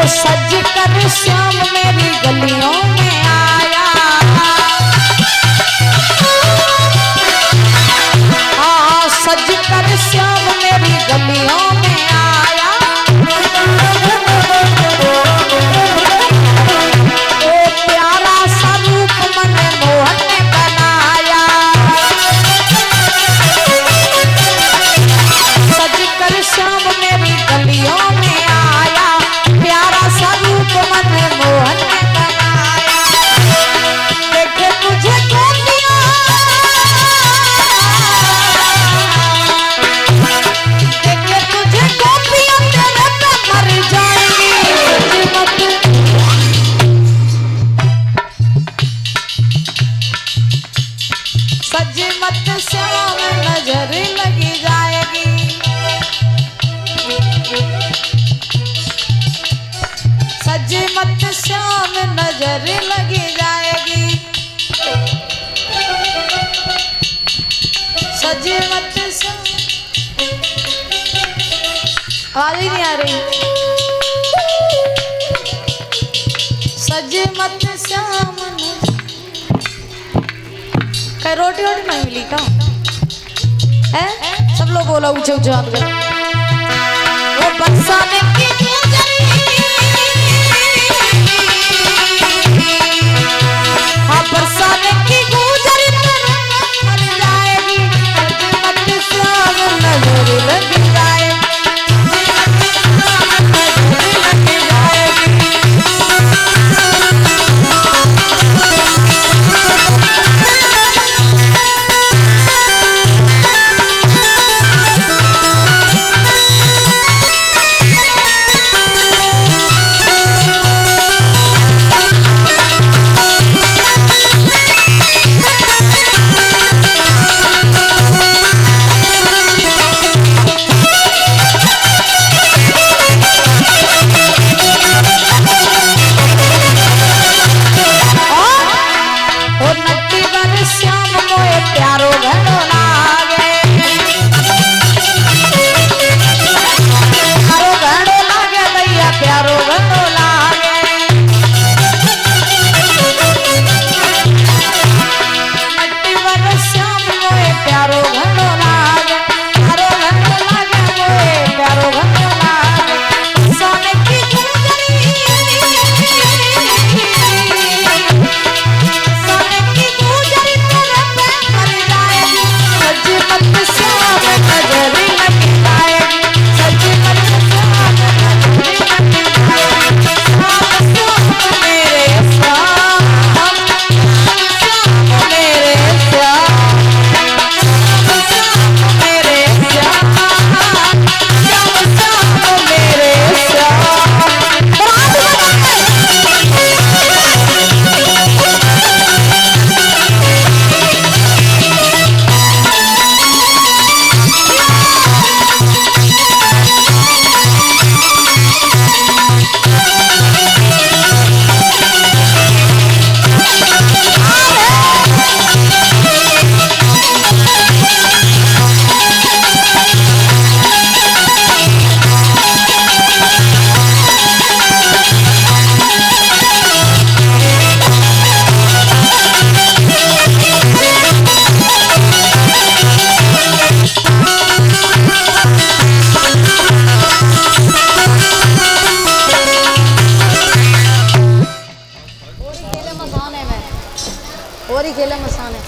सज कर श्याम मेरी गलियों में आया, हाँ सज कर श्याम मेरी गलियों में आया। ओ प्यारा सा रूप मन मोहन ने बनाया, सज कर श्याम मेरी गलियों में आया, प्यारा सा रूप मन मोहन ने बनाया। देखे तुझे गोपियां, देखे तुझे गोपियां तेरे पे मर जाएंगी। सज मत श्याम नजर लगी जाएगी, सज मत श्याम नजर लगी जाएगी, सज मत श्याम। आवाज ही नहीं आ रही। सज मत श्याम कहीं रोटी वोटी नहीं मिली का है? सब लोग बोला ऊंचे ऊंचे हाथ कर। वो बरसाने की गुजरी, हाँ बरसाने की गुजरी मर जाएगी, मत श्याम नजर लग जाएगी, और ही खेले मसाने।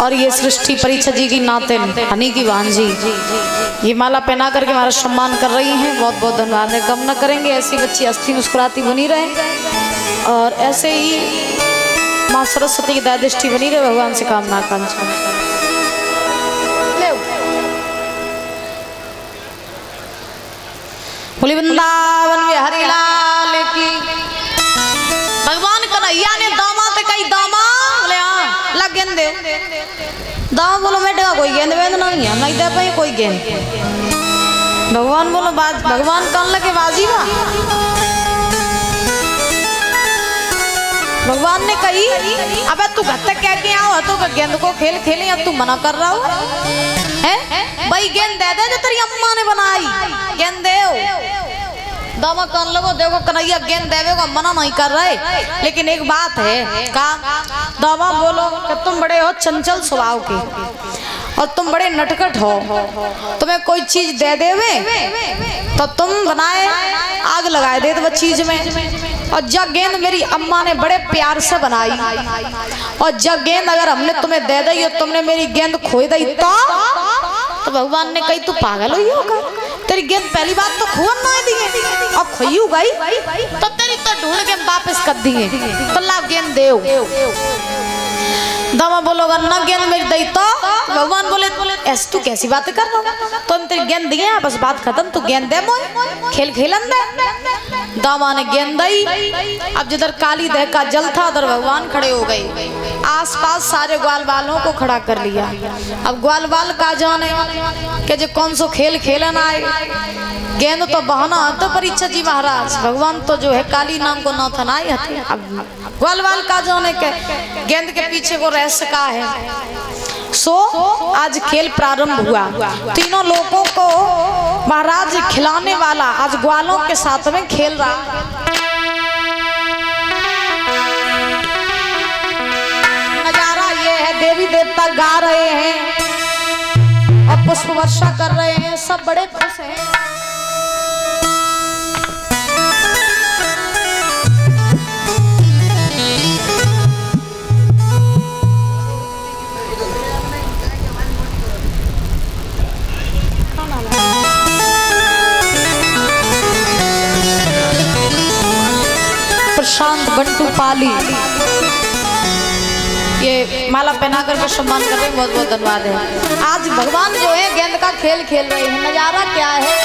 और ये सृष्टि परीक्षा जी की नाते हनी की भांजी ये माला पहना करके हमारा सम्मान कर रही हैं, बहुत बहुत धन्यवाद है। गम न करेंगे, ऐसी बच्ची हंसती मुस्कुराती बनी रहे और ऐसे ही माँ सरस्वती की दया दृष्टि बनी रहे, भगवान से कामना आकांक्षा। बोली वृंदावन बिहारी लाल की। भगवान कन्हैया ने दामा ते कई दामा बोले हाँ लग गेंदे दामा बोलो बेटे कोई गेंद वेंद नहीं है नहीं दे पाई कोई गेंद। भगवान बोलो बाज भगवान कौन लगे बाजी बा भगवान ने कही अबे तू घर तक कह के आओ तो गेंद को खेल खेले या तू मना कर रहा हो है भाई गेंद दे दे जो तेरी अम्मा ने बनाई गेंद दे दावा कर लगो देखो कन्हैया गेंद देवे को मना नहीं कर रहे लेकिन एक बात है का दावा बोलो कि तुम बड़े हो चंचल स्वभाव के और तुम बड़े नटखट हो तुम्हें कोई चीज दे देवे तो तुम बनाए आग लगाए दे वो चीज में और जब गेंद मेरी अम्मा ने बड़े प्यार से बनाई और जब गेंद अगर हमने तुम्हें दे दी और तुमने मेरी गेंद खोई दी तो भगवान ने कही तू पागल हुई होगा तेरी गेंद पहली बात तो खोन ना दिए अब खोई गई तो तेरी तो ढूंढ के वापस कर दिए तो ला गेंद दे दामा बोलोगा ना गेंद मेरी दई तो भगवान बोले ऐसे तू कैसी बातें कर रहा तो हम तेरी गेंद दिए बस बात खत्म तू गेंद दे मोय खेल खेलन दे दामा ने गेंद दी अब जिधर काली दह का जल था उधर भगवान खड़े हो गए आसपास सारे ग्वाल वालों को खड़ा कर लिया अब ग्वाल वाल का जाने कि जो कौन सो खेल खेलन आए गेंद तो बहाना तो परीक्षा जी महाराज भगवान तो जो है काली नाम को न था ना अब ग्वाल वाल का जाने के गेंद के पीछे को रहस्य का है सो आज खेल प्रारंभ हुआ तीनों लोगों को महाराज खिलाने वाला आज ग्वालों के साथ में खेल रहा नजारा ये है देवी देवता गा रहे हैं और पुष्प वर्षा कर रहे हैं सब बड़े खुश हैं प्रशांत बंटू पाली ये माला पहना करके सम्मान कर रहे हैं बहुत बहुत धन्यवाद है आज भगवान जो है गेंद का खेल खेल रहे हैं नजारा क्या है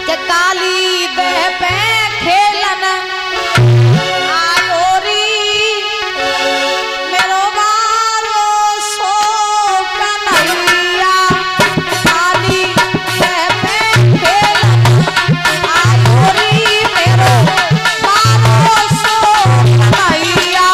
कि काली दह पे खेलन आयोरी मेरो बारो सो कन्हैया काली दह पे खेलन आयोरी मेरो बारो सो कन्हैया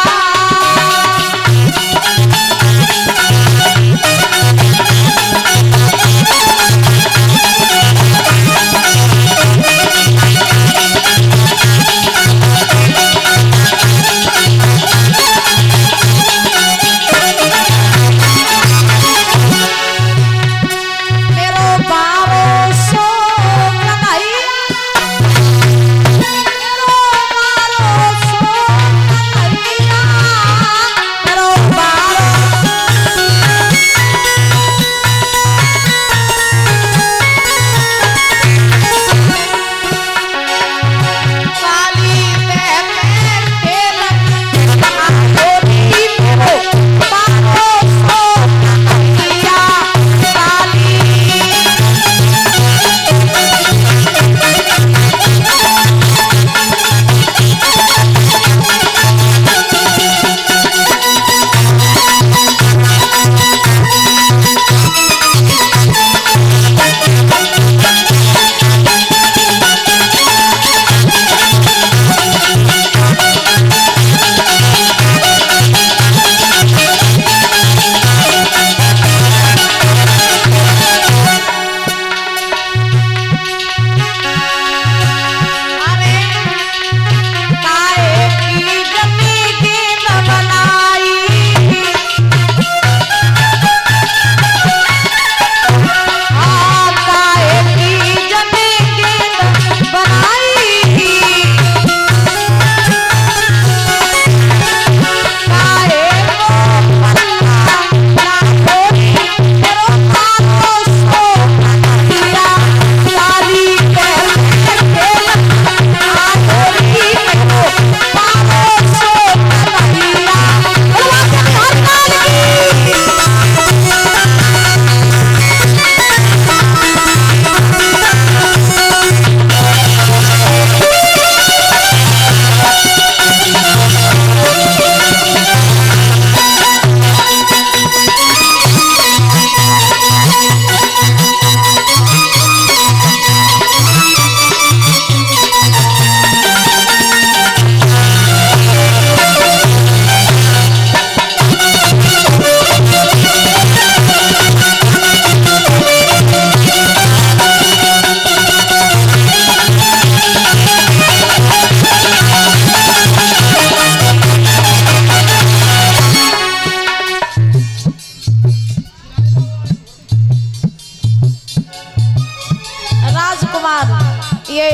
दामाद ये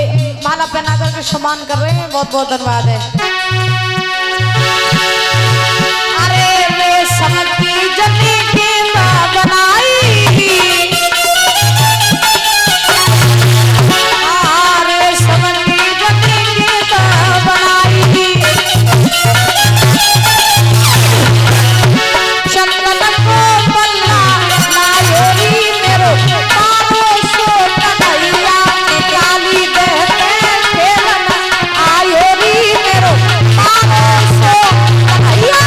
माला पहना करके सम्मान कर रहे हैं, बहुत बहुत धन्यवाद है। अरे रेशम की जटी गेंदा बनाई, रेशम की जटी गेंदा बनाई, चंदन को पल्ला नायोरी मेरो पारो सो कन्हैया, काली देहते खेलन आयोरी मेरो पारो सो कन्हैया।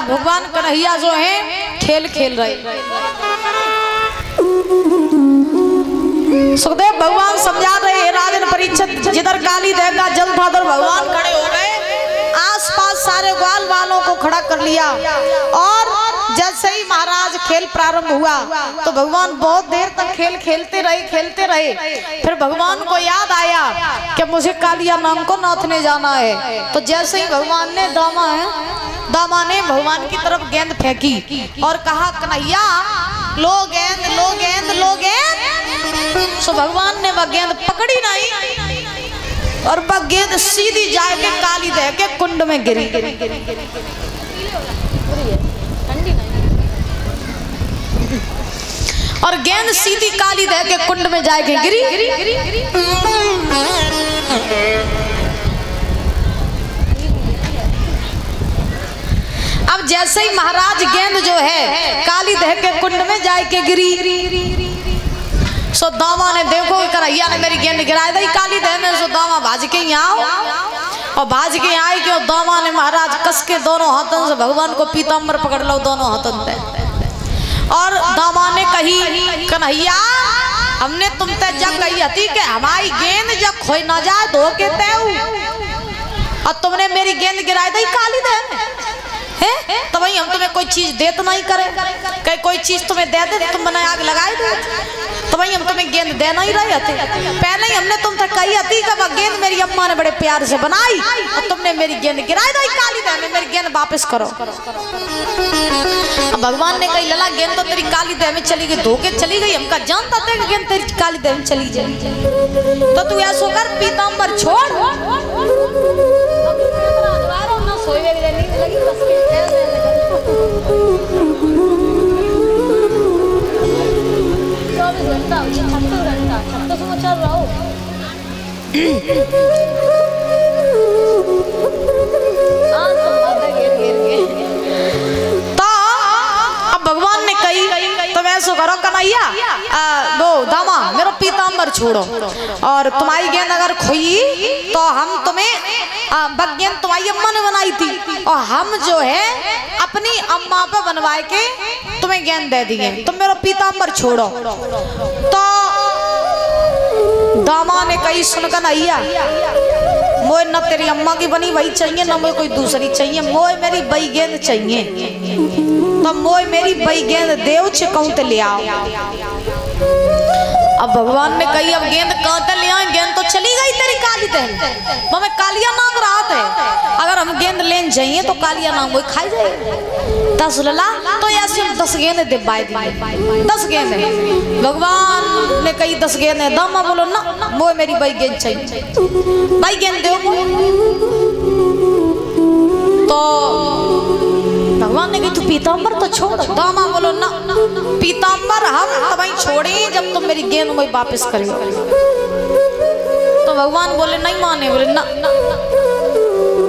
भगवान कन्हैया जो है खेल खेल रहे। सुखदेव भगवान समझा रहे राजन परीक्षित, जिधर काली देव का जल था उधर भगवान खड़े हो गए, आसपास सारे ग्वाल वालों को खड़ा कर लिया। और जैसे ही महाराज खेल प्रारंभ हुआ तो भगवान बहुत देर तक खेल खेलते रहे। फिर भगवान को याद आया कि मुझे कालिया नाम को नाथने जाना है। तो जैसे ही भगवान ने दामा ने भगवान की तरफ गेंद फेंकी और कहा कन्हैया लो गेंद लो गेंद लो गेंद। तो भगवान ने वह गेंद पकड़ी नहीं और वह गेंद सीधी जाके काली देह के कुंड में गिरी। और गेंद सीधी काली देह के कुंड में जाके गिरी। अब जैसे ही महाराज गेंद जो है काली देह के कुंड में जाके गिरी, सो दामा ने देखो कन्हैया ने मेरी गेंद गिरा दी काली देह में। सो दामा भाज के यहाँ और भाज के आए कि दामा ने महाराज कस के दोनों हाथों से भगवान को पीताम्बर पकड़ लो दोनों हाथों से। और दामा ने कही कन्हैया हमने तुम ते जब कही थी कि हमारी गेंद जब खोई ना जाए धो के और तुमने मेरी गेंद गिरा दी काली देह में है, तो भाई हम तुम्हें कोई चीज दे तो नहीं करे, कहीं कोई चीज तुम्हें दे दे तुम बनाए आग लगाए दे, तो भाई हम तुम्हें गेंद दे नहीं रहे थे। पहले ही हमने तुमसे कही थी कि वह गेंद मेरी अम्मा ने बड़े प्यार से बनाई और तुमने मेरी गेंद गिरा दी काली देह में, मेरी गेंद वापस करो। भगवान ने कही लला गेंद तो तेरी काली देह में चली गई, धोके चली गई, हमका जानता था कि गेंद तेरी काली देह में चली जाए। तो तू ऐसा कर पीताम्बर छोड़ भगवान ने कही तुम ऐसा करो कन्हैया वो दामा मेरा पीताम्बर छोड़ो और तुम्हारी गेंद अगर खोई तो हम तुम्हें गेंद तुम्हारी अम्मा ने बनाई थी और हम जो है अपनी अम्मा पे बनवाए के तुम्हें गेंद दे दिए, तुम मेरा पीताम्बर छोड़ो। तो दामा ने कही सुन कन्हैया मोए न तेरी अम्मा की बनी वही चाहिए न मोए कोई दूसरी चाहिए, मोए मेरी बई गेंद चाहिए। तो मोए मेरी बई गेंद देव चिकाऊ ते ले आओ। अब भगवान ने कही अब गेंद कहाँ ते ले आए, गेंद तो चली गई तेरी काली देह, हमें कालिया नाम रात है, अगर हम गेंद लेन जाइए तो कालिया नाम वही खाई जाए। 10 लला तो ऐसे हम 10 गेंद दे बाय 10 गेंद भगवान ने कही 10 गेंद दामा बोलो ना मोए मेरी बई गेंद चाहिए, बई गेंद दो। तो भगवान ने कही तू पीताम्बर तो छोड़, दामा बोलो ना पीताम्बर हम तभी छोड़े जब तुम मेरी गेंद में वापस करें। तो भगवान बोले नहीं माने, बोले ना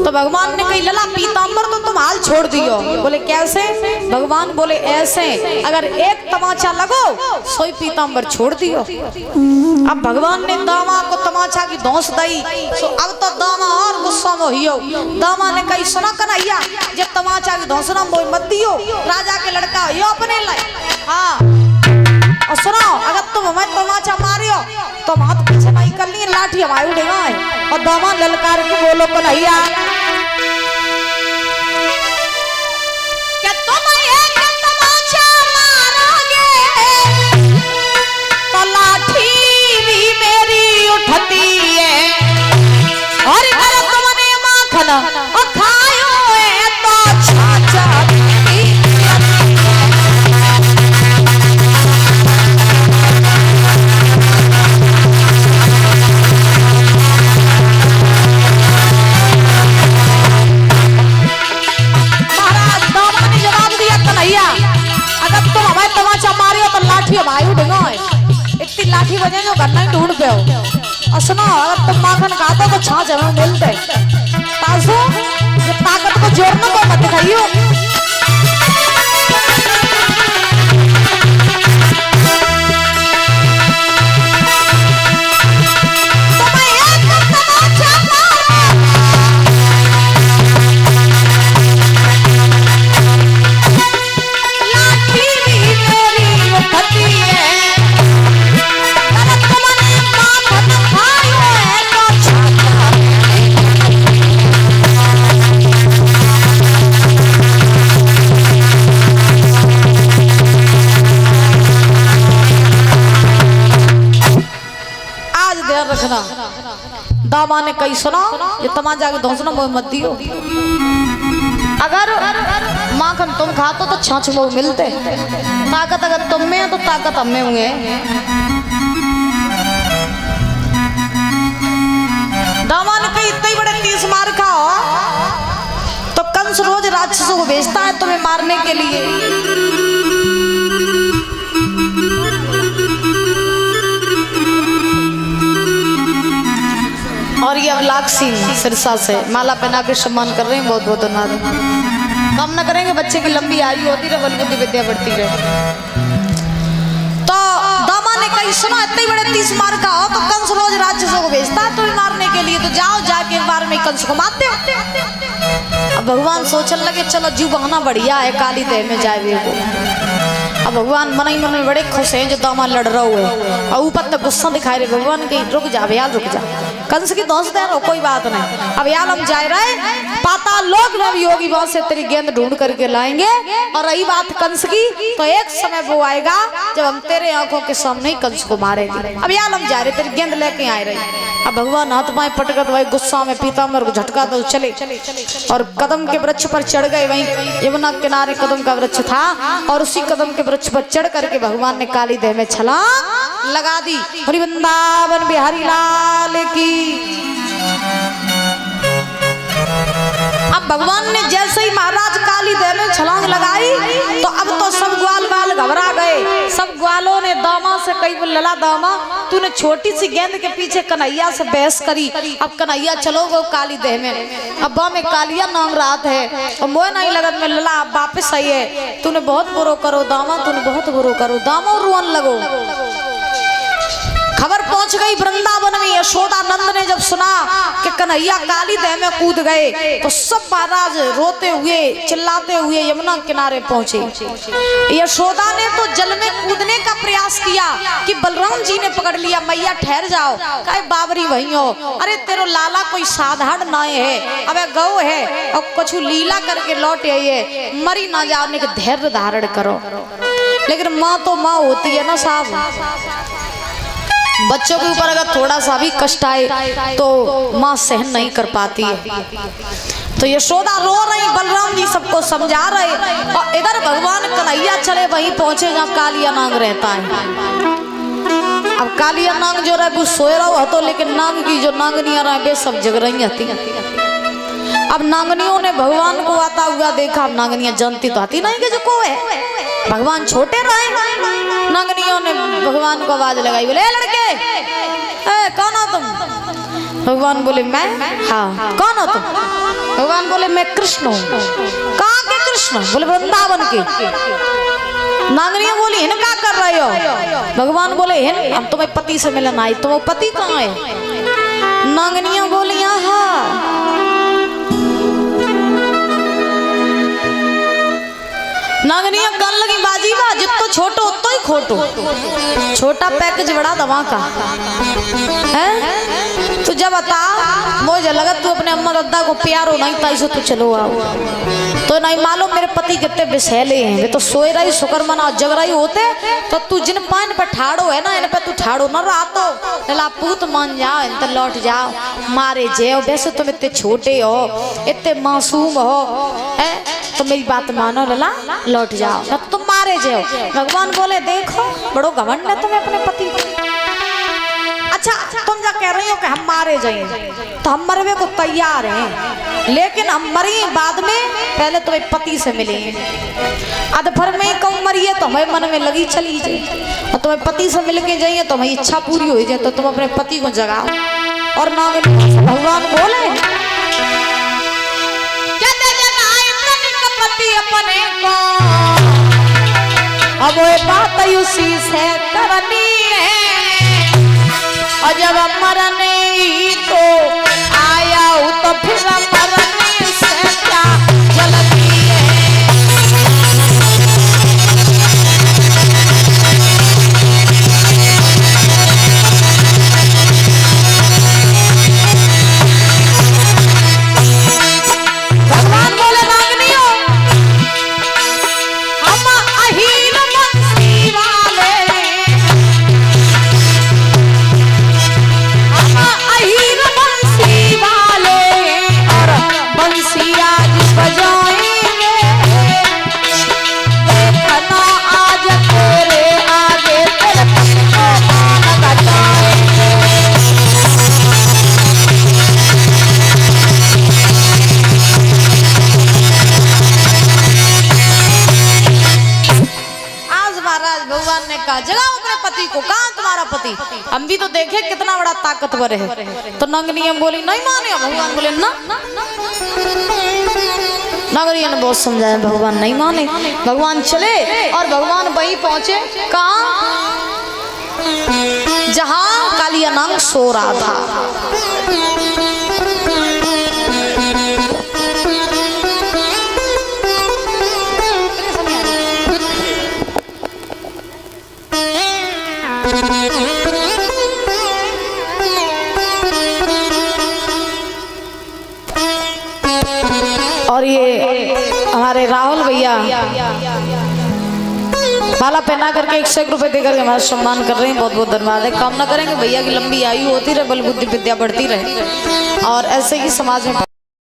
तो भगवान ने कही लला पीताम्बर तो तुम हाल छोड़ दियो। बोले कैसे? भगवान बोले ऐसे, अगर एक तमाचा लगो सोई पीताम्बर छोड़ दियो। अब भगवान ने दामा को तमाचा की धौंस दई, तो अब तो दामा और गुस्सा में हियो। दामा ने कही सुना कन्हैया, जब तमाचा की धौंस ना मोई मत दियो, राजा के लड़का यो अपने लाए। हाँ और सुनो, अगर तुम हमें तमाचा मारियो तो हाथ पीछे नहीं कर लिए, लाठी हमारी उड़ेगा। और दामा ललकार के बोलो कन्हैया, क्या तुम एक तमाचा मारोगे तो लाठी भी मेरी उठती है, और अगर तुमने माखन और खायो है तो छाछा इतनी लाठी बजे जो घर नहीं ढूंढ पे हो। और सुनो, अगर तुम माखन खाता तो छाछ हमें मिलते तासो, ये ताकत को जोड़ने को मत दिखाइयो। रखना, दामा ने कही सुना, ये तमाचा की धौंसना मोह मत दियो। अगर माखन तुम खातो तो छाछ वो मिलते, ताकत अगर तुम में है तो ताकत हम में हुए। दामा ने कही इतने बड़े 30 मार खाओ तो कंस रोज राक्षसों को भेजता है तुम्हें मारने के लिए। और ये अवलाक सिंह सिरसा से माला पहना के सम्मान कर रहे हैं, बहुत बहुत धन्यवाद। काम न करेंगे, बच्चे की लंबी आयु होती रहे, बलबुद्धि विद्या बढ़ती रहे। तो दामा ने कही सुना, इतने बड़े 30 मार का हो तो कंस रोज राक्षसों को भेजता है तुम्हें मारने के लिए, तो जाओ जाके एक बार में कंस को मारते हो। अब भगवान सोचने लगे चलो जीव बहाना बढ़िया है, काली देह में जाए वो। अब भगवान मन ही मन में बड़े खुश हैं जो दामा लड़ रहा है, और ऊपर तक गुस्सा दिखाई रहे। भगवान कहीं रुक जा भैया, रुक जा, कंस की दोस्त है, कोई बात नहीं। अब यार हम जा रहे पाताल लोक में योगी बात से तेरी गेंद ढूंढ करके लाएंगे। और रही बात कंस की, तो एक समय वो आएगा जब हम तेरे आंखों के सामने ही कंस को मारेंगे। अब यार हम जा रहे, तेरी गेंद लेके आए रहे। अब भगवान हाथ पाए पटकत भाई गुस्सा में पीताम्बर को झटका तो चले और कदम के वृक्ष पर चढ़ गए। वहीं यमुना किनारे कदम का वृक्ष था, और उसी कदम के वृक्ष पर चढ़ करके भगवान ने काली देह में छलांग लगा दी। हरि वृंदावन बिहारी लाल की। अब भगवान ने जैसे ही महाराज काली देह में छलांग लगाई, तो अब तो सब ग्वाल बाल घबरा गए। सब ग्वालों ने दामा से कही, लला दामा तूने छोटी सी गेंद के पीछे कन्हैया से बहस करी, अब कन्हैया चलो गो काली देह में। अब्बा में कालिया नाम रात है और मोह नहीं लगत में, लला अब वापिस आई है, तूने बहुत बुरो करो दामा, तूने बहुत बुरो करो दामा। रोन लगो। खबर पहुंच गई वृंदावन में। यशोदा नंद ने जब सुना कि कन्हैया काली देह में कूद गए, तो सब महाराज रोते हुए चिल्लाते हुए यमुना किनारे पहुंचे। यशोदा ने तो जल में कूदने का प्रयास किया कि बलराम जी ने पकड़ लिया। मैया ठहर जाओ, कहे बाबरी भैया, अरे तेरो लाला कोई साधारण नाय है, अबे गौ है और कुछ लीला करके लौट आई है, मरी ना जाने के धैर्य धारण करो। लेकिन माँ तो माँ होती है ना साहब, बच्चों के ऊपर अगर थोड़ा सा भी कष्ट आए तो माँ सहन नहीं कर पाती है। तो यशोदा रो रही, बलराम जी सबको समझा रहे, और इधर भगवान कन्हैया चले वहीं पहुंचे जहाँ कालिया नाग रहता है। अब कालिया नाग जो रहे वो सोए रहो तो, लेकिन नाग की जो नागनियां रहे वे सब जग रही थी। अब नागनियों ने भगवान को आता हुआ देखा। अब नागनियां जानती तो आती नहीं कि जो को है, भगवान छोटे रहे। नागनियों ने भगवान को आवाज लगाई, बोले लड़के, कौन हो तुम? भगवान बोले मैं? हाँ। कौन हो तुम? भगवान बोले मैं कृष्ण हूँ। कहाँ के कृष्ण? बोले वृंदावन के। नागनिया बोली हिन क्या कर रहे हो? भगवान बोले हिन हम तुम्हें पति से मिलन आई। तुम्हारा पति कहाँ है? नागनिया बोली यहाँ। नागनिया गन लगी बाजी बा जितो छोटो उतो ही खोटो। छोटा पैकेज बड़ा दवा का है। तू जब बता मुझे लगा तू अपने अम्मा दादा को प्यारो नहीं था इसे तू चलो आओ। तो नहीं मालूम मेरे पति कितने बेसैले हैं। वे तो सोए रही शुक्र मना जग रही होते तो तू जिन पान पे ठाड़ो है ना इन पे तू ठाड़ो न रातो ला पूत मान जाओ इन तो लौट जाओ मारे जाओ। वैसे तुम इतने छोटे हो इतने मासूम हो है तो मेरी बात मानो लला लौट जाओ न तुम मारे जाओ। भगवान बोले देखो बड़ो घमंड है तुम्हें अपने पति को। अच्छा तुम जा कह रही हो कि हम मारे जाएंगे तो हम मरवे को तैयार हैं लेकिन हम मरी बाद में पहले तुम्हें पति से मिलेंगे। अध भर में कम मरिए तो हमें मन में लगी चली जाए और तुम्हें पति से मिल के जाइए तो हमारी इच्छा पूरी हो जाए तो तुम अपने पति को जगाओ। और ना भगवान बोले अपने को अब वो बात उसी से करनी है और जब मरने तो आया हूँ तो फिर मरने से क्या जल्दी है। भगवान बोले नागनियों हम अहीन बंसी वाले हम अहीन बंसी वाले और बंसी आज बजाएंगे। देखना आज तेरे आगे तेरे पति को मान बजाएंगे। भगवान ने कहा जगाओ अपने पति को। कहाँ तुम्हारा पति? हम भी तो देखे कितना बड़ा ताकतवर है। तो नागनिया बोली नहीं माने। भगवान बोले ना। नागनिया ने बहुत समझाया भगवान नहीं माने। भगवान चले और भगवान वहीं पहुंचे कहाँ जहां कालिया नाग सो रहा था। और ये हमारे राहुल भैया माला पहना करके 101 रुपए देकर हमारा सम्मान कर रहे हैं। बहुत बहुत धन्यवाद है। कामना करेंगे भैया की लंबी आयु होती रहे बल बुद्धि विद्या बढ़ती रहे और ऐसे ही समाज में